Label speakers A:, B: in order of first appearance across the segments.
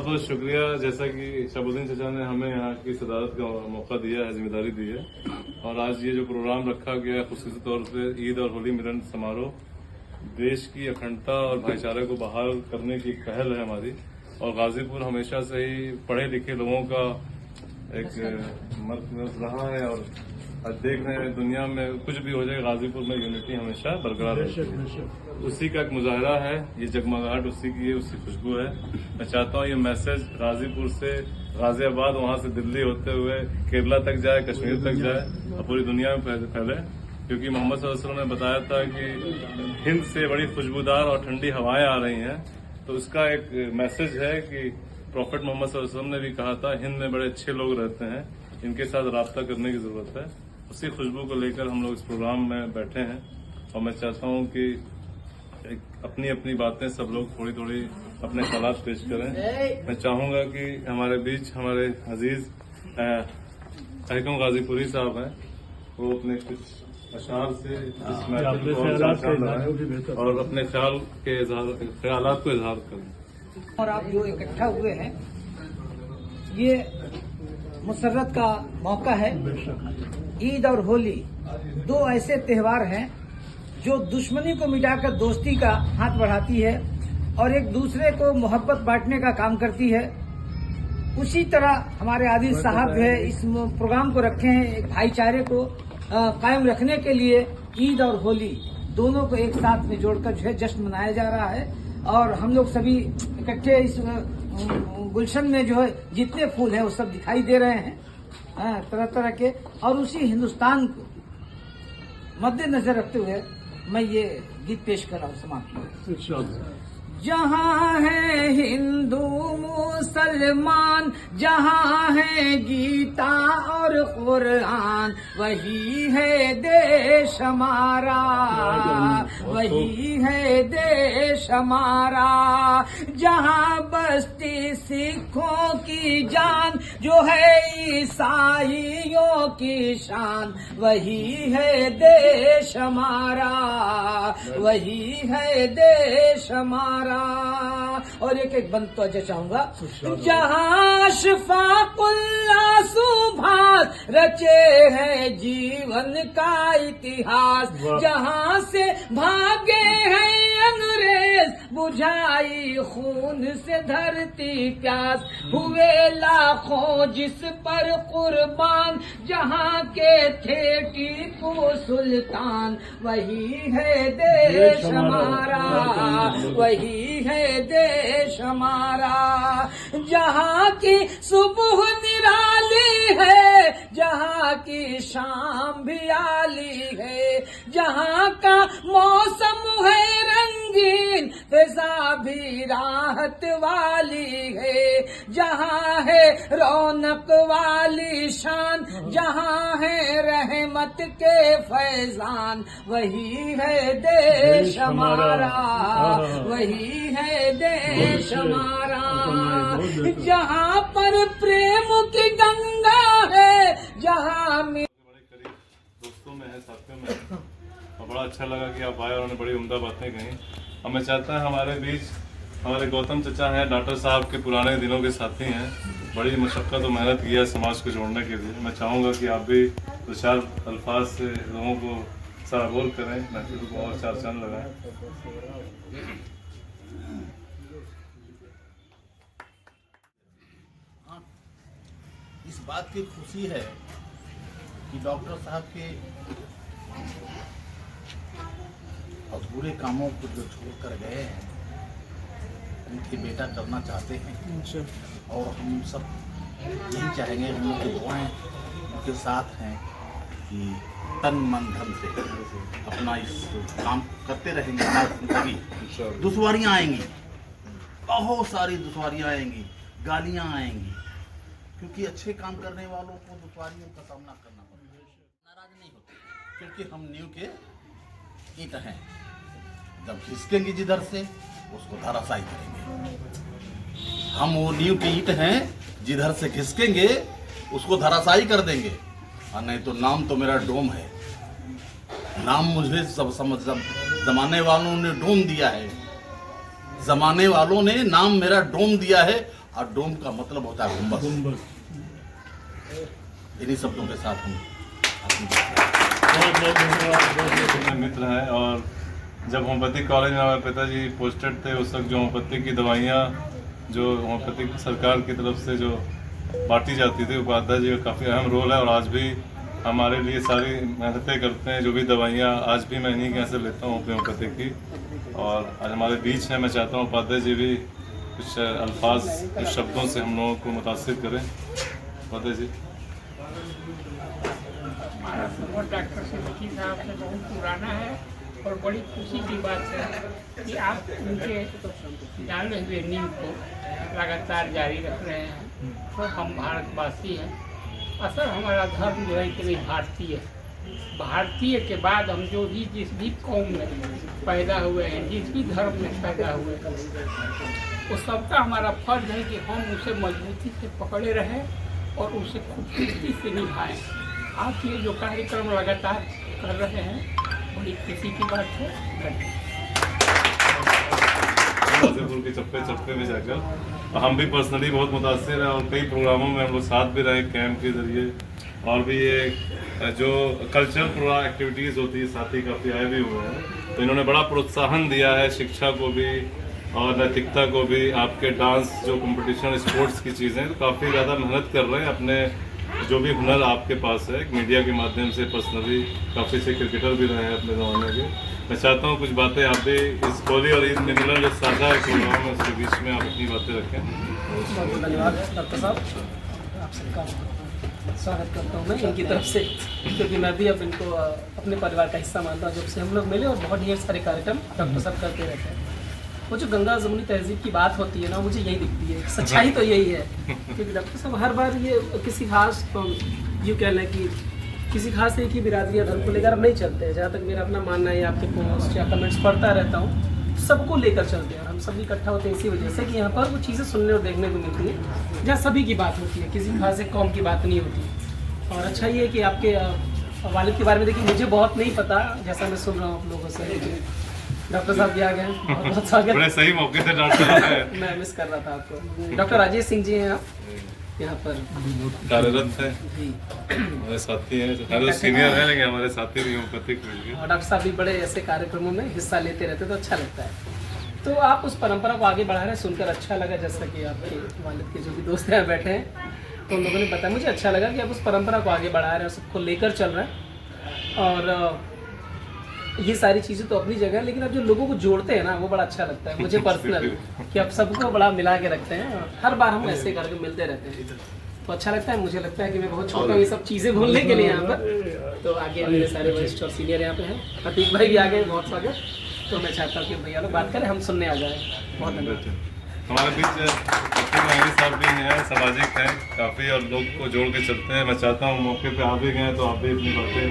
A: बहुत शुक्रिया। जैसा कि शहाबुद्दीन चचा ने हमें यहाँ की सदारत का मौका दिया है, जिम्मेदारी दी है, और आज ये जो प्रोग्राम रखा गया है खुसूसी तौर पे ईद और होली मिलन समारोह, देश की अखंडता और भाईचारे को बहाल करने की एक पहल है हमारी। और गाजीपुर हमेशा से ही पढ़े लिखे लोगों का एक मर्कज रहा है, और आज देख रहे हैं दुनिया में कुछ भी हो जाए गाजीपुर में यूनिटी हमेशा बरकरार रहती है। उसी का एक मुजाहरा है, ये जगमगाहट उसी की है, उसकी खुशबू है। मैं चाहता हूँ ये मैसेज गाजीपुर से गाजियाबाद, वहाँ से दिल्ली होते हुए केरला तक जाए, कश्मीर तक जाए और पूरी दुनिया में फैले, क्योंकि मोहम्मद सल्लल्लाहु अलैहि वसल्लम ने बताया था कि हिंद से बड़ी खुशबूदार और ठंडी हवाएं आ रही हैं। तो उसका एक मैसेज है कि प्रॉफेट मोहम्मद सल्लल्लाहु अलैहि वसल्लम ने भी कहा था हिंद में बड़े अच्छे लोग रहते हैं, इनके साथ राब्ता करने की जरूरत है। उसी खुशबू को लेकर हम लोग इस प्रोग्राम में बैठे हैं, और मैं चाहता हूं कि अपनी अपनी बातें सब लोग थोड़ी थोड़ी अपने ख्यालात पेश करें। मैं चाहूंगा कि हमारे बीच हमारे अजीज अहकम गाजीपुरी साहब हैं, वो अपने कुछ अशार से इस महफिल को और चांद लगाएं और अपने ख्यालात को इजहार करें।
B: और आप जो इकट्ठा हुए हैं, ये मुसर्रत का मौका है। ईद और होली दो ऐसे त्योहार हैं जो दुश्मनी को मिटाकर दोस्ती का हाथ बढ़ाती है और एक दूसरे को मोहब्बत बांटने का काम करती है। उसी तरह हमारे आदिल साहब जो है इस प्रोग्राम को रखे हैं एक भाईचारे को कायम रखने के लिए। ईद और होली दोनों को एक साथ में जोड़कर जो है जश्न मनाया जा रहा है, और हम लोग सभी इकट्ठे इस गुलशन में जो है जितने फूल हैं वो सब दिखाई दे रहे हैं तरह तरह के। और उसी हिंदुस्तान को मद्देनजर रखते हुए मैं ये गीत पेश कर रहा हूँ समाप्त। जहाँ है हिंदू मुसलमान, जहाँ है गीता और कुरान, वही है देश हमारा, वही है देश हमारा। जहाँ बसती सिखों की जान, जो है ईसाइयों की शान, वही है देश हमारा, वही है देश हमारा। और एक बंद तो अजय चाहूंगा। जहाँ शफाकुल्ला सुभाष रचे हैं जीवन का इतिहास, जहाँ से भागे हैं अंग्रेज बुझाई खून से धरती प्यास, हुए लाखों जिस पर कुर्बान, जहाँ के थे टीपू सुल्तान, वही है देश हमारा, वही है देश हमारा। जहाँ की सुबह निराली है, जहाँ की शाम भी आली है, जहाँ का मौसम है रंगीन, फिजा भी राहत वाली है, जहाँ है रौनक वाली शान, जहाँ है रहमत के फैजान, वही है देश हमारा, वही है देश हमारा। जहाँ पर प्रेम की गंगा है, जहाँ में
A: बड़े करीब दोस्तों में है, साथियों में है, और बड़ा अच्छा लगा कि आप आए और उन्होंने बड़ी उम्दा बातें कही। और मैं चाहता हूँ हमारे बीच हमारे गौतम चचा हैं, डॉक्टर साहब के पुराने दिनों के साथी हैं, बड़ी मशक्क़त और मेहनत किया है समाज को जोड़ने के लिए। मैं चाहूँगा कि आप भी दो चार अल्फाज से लोगों को सराबोर करें, महफिल को और चार चांद लगाएं।
C: इस बात की खुशी है कि डॉक्टर साहब के अधूरे कामों को जो छोड़ कर गए हैं उनके बेटा करना चाहते हैं, और हम सब यही चाहेंगे, हम लोग की दुआएं उनके साथ हैं कि तन मन धन से अपना इस काम करते रहेंगे। दुश्वारियाँ आएंगी, बहुत सारी दुश्वारियाँ आएंगी, गालियाँ आएंगी, क्योंकि अच्छे काम करने वालों को दुश्वारियों का सामना करना पड़ता है। नाराज नहीं होते, क्योंकि हम नींव के ईंट हैं। जब खिसकेंगे जिधर से उसको धराशायी करेंगे। हम वो नींव के ईंट हैं, जिधर से खिसकेंगे उसको धराशायी कर देंगे। और नहीं तो नाम तो मेरा डोम है, नाम मुझे सब समझ जमाने वालों ने डोम दिया है, जमाने वालों ने नाम मेरा डोम दिया है, और डोम का मतलब होता है गुंबद। इन्हीं शब्दों के साथ हम अपनी
A: मेरे मित्र हैं। और जब होम्योपैथी कॉलेज में हमारे पिताजी पोस्टेड थे, उस वक्त जो होम्योपैथी की दवाइयाँ जो होम्योपैथी सरकार की तरफ से जो बांटी जाती थी, उपाध्याय जी का काफ़ी अहम रोल है। और आज भी हमारे लिए सारी मेहनतें करते हैं। जो भी दवाइयाँ आज भी मैं इन्हीं के यहाँ से लेता हूँ होम्योपैथी की। और आज हमारे बीच है, मैं चाहता हूँ उपाध्याय जी भी कुछ अल्फाज, कुछ शब्दों से हम लोगों को मुतासिर करें। उपाध्याय जी।
D: हमारा सफर डॉक्टर सिद्दीकी साहब से बहुत पुराना है और बड़ी खुशी की बात है कि आप उनके डाले हुए नींव को लगातार जारी रख रहे हैं। तो हम भारतवासी हैं। असल हमारा धर्म जो है कि भारतीय है। भारतीय के बाद हम जो भी जिस भी कौम में पैदा हुए हैं, जिस भी धर्म में पैदा हुए हैं, उस सबका हमारा फर्ज है कि हम उसे मजबूती से पकड़े रहें और उसे खूबसूरती से निभाएं। आप ये जो कार्यक्रम लगातार कर रहे हैं, बड़ी खुशी की बात है।
A: गाजीपुर के चप्पे चप्पे में जाकर हम भी पर्सनली बहुत मुतासिर हैं और कई प्रोग्रामों में हम लोग साथ भी रहे कैंप के जरिए। और भी ये जो कल्चरल प्रोग्राम एक्टिविटीज़ होती है, साथी काफ़ी आए भी हुए हैं। तो इन्होंने बड़ा प्रोत्साहन दिया है शिक्षा को भी और नैतिकता को भी। आपके डांस जो कंपटीशन स्पोर्ट्स की चीज़ें, तो काफ़ी ज़्यादा मेहनत कर रहे हैं। अपने जो भी हुनर आपके पास है, मीडिया के माध्यम से पर्सनली काफ़ी से क्रिकेटर भी रहे हैं अपने ज़माने के। मैं चाहता हूँ कुछ बातें आप भी इस होली और ईद मिलन जो साझा है प्रोग्राम है, उसके बीच में आप अपनी बातें रखें।
E: बहुत बहुत धन्यवाद डॉक्टर साहब, आप सबका स्वागत करता हूँ मैं इनकी तरफ से, क्योंकि मैं भी अब इनको अपने परिवार का हिस्सा मानता हूँ। जब से हम लोग मिले और बहुत ढेर सारे कार्यक्रम डॉक्टर साहब करते रहते हैं। वो जो गंगा जमुनी तहजीब की बात होती है ना, मुझे यही दिखती है। सच्चाई तो यही है, क्योंकि डॉक्टर साहब हर बार ये किसी खास यूँ कह लें कि किसी खास एक ही बिरादरी या धर्म को लेकर अब नहीं चलते हैं। जहाँ तक मेरा अपना मानना है, आपके पोस्ट या कमेंट्स पढ़ता रहता हूँ, सबको लेकर चलते हैं। हम सभी इकट्ठा होते हैं इसी वजह से कि यहाँ पर वो चीज़ें सुनने और देखने को मिलती है जहाँ सभी की बात होती है, किसी खास एक कौम की बात नहीं होती। और अच्छा ये है कि आपके वालिद के बारे में देखिए मुझे बहुत नहीं पता, जैसा मैं सुन रहा हूँ आप लोगों से। डॉक्टर साहब भी आ गए, बहुत बहुत स्वागत।
A: बड़े सही मौके से डॉक्टर
E: मैं मिस कर रहा था आपको। डॉक्टर राजेश सिंह जी हैं आप यहाँ पर
A: कार्यरत है,
E: जी,
A: हमारे साथी हैं, सीनियर है लेकिन हमारे साथी भी होम्योपैथिक में।
E: और डॉक्टर साहब भी बड़े ऐसे कार्यक्रमों में हिस्सा लेते रहते, तो अच्छा लगता है। तो आप उस परंपरा को आगे बढ़ा रहे हैं, सुनकर अच्छा लगा। जैसा कि आपके वालिद के जो भी दोस्त हैं बैठे हैं, तो उन लोगों ने बताया, मुझे अच्छा लगा कि आप उस परंपरा को आगे बढ़ा रहे हैं, सबको लेकर चल रहे हैं। और ये सारी चीज़ें तो अपनी जगह है, लेकिन अब जो लोगों को जोड़ते हैं ना, वो बड़ा अच्छा लगता है मुझे पर्सनल, कि आप सबको बड़ा मिला के रखते हैं। और हर बार हम ऐसे करके मिलते रहते हैं, तो अच्छा लगता है। मुझे लगता है कि मैं बहुत छोटा हूँ ये सब चीज़ें भूलने के लिए यहाँ पर। तो आगे मेरे सारे वरिष्ठ और सीनियर यहाँ पे हैं, अतीक भाई भी आ गए, बहुत स्वागत। तो मैं चाहता हूँ कि भैया लोग बात करें, हम सुनने आ जाए। बहुत धन्यवाद।
A: हमारे बीच साहब भी हैं, सामाजिक हैं काफ़ी और लोग को जोड़ के चलते हैं। मैं चाहता हूँ मौके पे आप भी गए तो आप भी अपनी बातें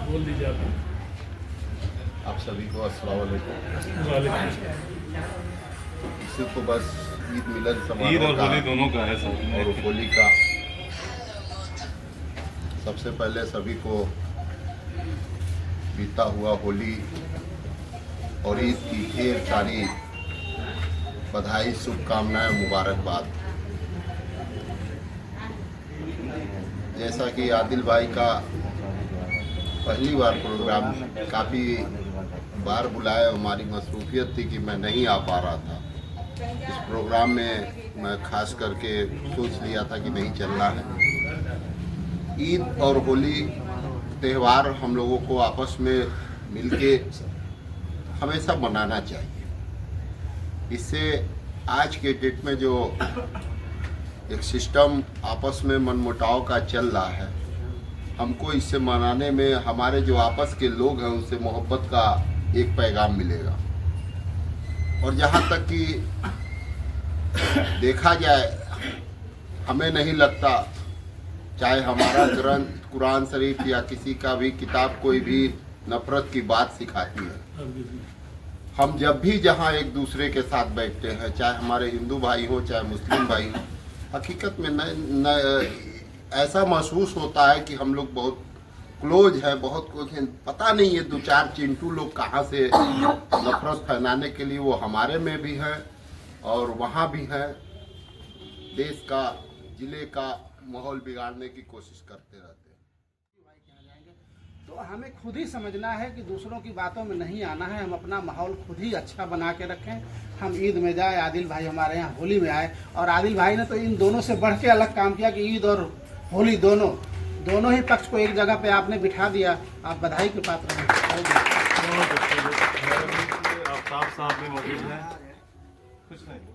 F: बोल दीजिए
G: आप सभी को अस्सलाम वालेकुम। सिर्फ बस ईद मिलन
A: ईद
G: समारोह
A: और
G: का
A: होली दोनों का है सर,
G: और होली का सबसे पहले सभी को बीता हुआ होली और ईद की ढेर सारी बधाई, शुभकामनाएं, मुबारकबाद। जैसा कि आदिल भाई का पहली बार प्रोग्राम काफ़ी बार बुलाया, हमारी मसरूफियत थी कि मैं नहीं आ पा रहा था इस प्रोग्राम में। मैं खास करके सोच लिया था कि नहीं चलना है। ईद और होली त्यौहार हम लोगों को आपस में मिलके हमेशा मनाना चाहिए। इससे आज के डेट में जो एक सिस्टम आपस में मनमुटाव का चल रहा है, हमको इससे मनाने में हमारे जो आपस के लोग हैं उनसे मोहब्बत का एक पैगाम मिलेगा। और जहाँ तक कि देखा जाए, हमें नहीं लगता चाहे हमारा ग्रंथ कुरान शरीफ या किसी का भी किताब कोई भी नफरत की बात सिखाती है। हम जब भी जहाँ एक दूसरे के साथ बैठते हैं, चाहे हमारे हिंदू भाई हो चाहे मुस्लिम भाई हो, हकीकत में ऐसा महसूस होता है कि हम लोग बहुत क्लोज है, बहुत कुछ है, पता नहीं ये 2-4 चिंटू लोग कहाँ से नफरत फैलाने के लिए वो हमारे में भी है और वहाँ भी है, देश का जिले का माहौल बिगाड़ने की कोशिश करते रहते हैं।
C: तो हमें खुद ही समझना है कि दूसरों की बातों में नहीं आना है, हम अपना माहौल खुद ही अच्छा बना के रखें। हम ईद में जाए, आदिल भाई हमारे यहाँ होली में आए, और आदिल भाई ने तो इन दोनों से बढ़ के अलग काम किया कि ईद और होली दोनों ही पक्ष को एक जगह पे आपने बिठा दिया। आप बधाई के पात्र हैं।
A: आफ्ताब साहब भी मौजूद हैं, कुछ नहीं।